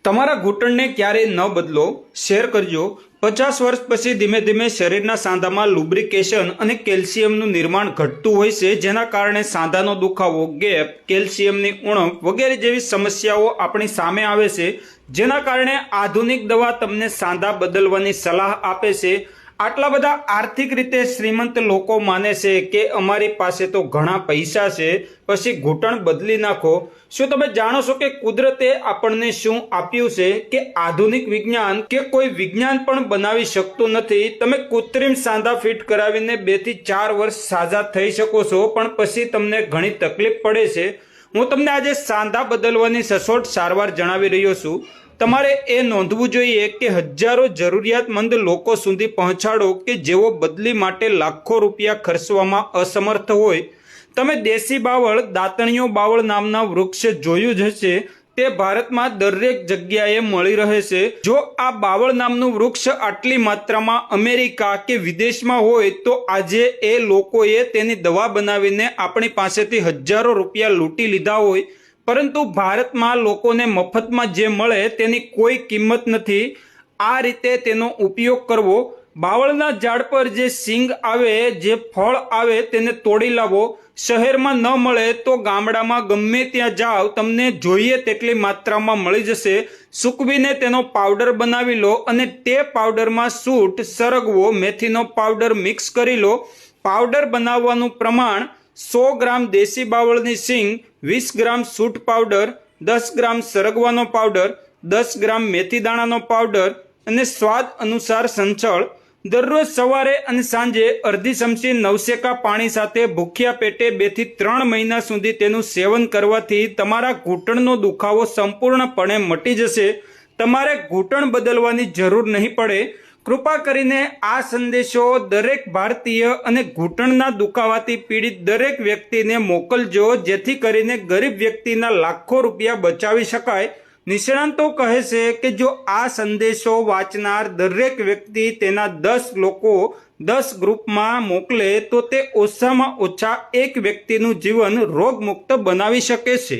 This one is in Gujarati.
તમારા ઘૂંટણને ક્યારેય ન બદલો, શેર કરજો। 50 વર્ષ પછી ધીમે ધીમે શરીરના સાંધામાં લુબ્રિકેશન અને કેલ્શિયમનું નિર્માણ ઘટતું હોય છે, જેના કારણે સાંધાનો દુખાવો, ગેપ, કેલ્શિયમની ઉણપ વગેરે જેવી સમસ્યાઓ આપણી સામે આવે છે, જેના કારણે આધુનિક દવા તમને સાંધા બદલવાની સલાહ આપે છે। આટલા બધા આર્થિક રીતે શ્રીમંત લોકો માને છે કે અમારી પાસે તો ઘણા પૈસા છે, પછી ઘૂંટણ બદલી નાખો। શું તમે જાણો છો કે કુદરતે આપણને શું આપ્યું છે કે આધુનિક વિજ્ઞાન કે કોઈ વિજ્ઞાન પણ બનાવી શકતું નથી। તમે કૃત્રિમ સાંધા ફિટ કરાવીને 2 થી 4 વર્ષ સાજા થઈ શકો છો, પણ પછી તમને ઘણી તકલીફ પડે છે। હું તમને આજે સાંધા બદલવાની સચોટ સારવાર જણાવી રહ્યો છું। તમારે એ નોંધવું જોઈએ કે હજારો જરૂરિયાતમંદ લોકો સુધી પહોંચાડો કે જેઓ બદલી માટે લાખો રૂપિયા ખર્ચવામાં અસમર્થ હોય। તમે દેશી બાવળ, દાંતણીયો બાવળ નામના વૃક્ષ જોયું જ હશે। તે ભારતમાં દરેક જગ્યાએ મળી રહે છે। જો આ બાવળ નામનું વૃક્ષ આટલી માત્રામાં અમેરિકા કે વિદેશમાં હોય તો આજે એ લોકોએ તેની દવા બનાવીને આપણી પાસેથી હજારો રૂપિયા લૂંટી લીધા હોય, પરંતુ ભારતમાં લોકોને મફતમાં જે મળે તેની કોઈ કિંમત નથી। આ રીતે તેનો ઉપયોગ કરવો। બાવળના ઝાડ પર જે સિંગ આવે, જે ફળ આવે તેને તોડી લાવો। શહેરમાં ન મળે તો ગામડામાં ગમે ત્યાં જાઓ, તમને જોઈએ તેટલી માત્રામાં મળી જશે। સૂકવીને તેનો પાવડર બનાવી લો અને તે પાવડરમાં સૂંઠ, સરગવો, મેથીનો પાવડર મિક્સ કરી લો। પાવડર બનાવવાનું પ્રમાણ: 100 ગ્રામ દેશી બાવળની સિંગ, 20 ગ્રામ સૂંઠ પાવડર, 10 ગ્રામ સરગવાનો પાવડર, 10 ગ્રામ મેથી દાણાનો પાવડર અને સ્વાદ અનુસાર સંચળ। દરરોજ સવારે અને સાંજે અડધી ચમચી નવશેકા પાણી સાથે ભૂખ્યા પેટે 2 થી 3 મહિના સુધી તેનું સેવન કરવાથી તમારા ઘૂંટણનો દુખાવો સંપૂર્ણપણે મટી જશે। તમારે ઘૂંટણ બદલવાની જરૂર નહીં પડે। કૃપા કરીને આ સંદેશો દરેક ભારતીય અને ઘૂંટણના દુખાવાથી પીડિત દરેક વ્યક્તિને મોકલજો, જેથી કરીને ગરીબ વ્યક્તિના લાખો રૂપિયા બચાવી શકાય। નિષ્ણાતો કહે છે કે જો આ સંદેશો વાંચનાર દરેક વ્યક્તિ તેના 10 લોકો 10 ગ્રુપમાં મોકલે તો તે ઓછામાં ઓછા એક વ્યક્તિનું જીવન રોગમુક્ત બનાવી શકે છે।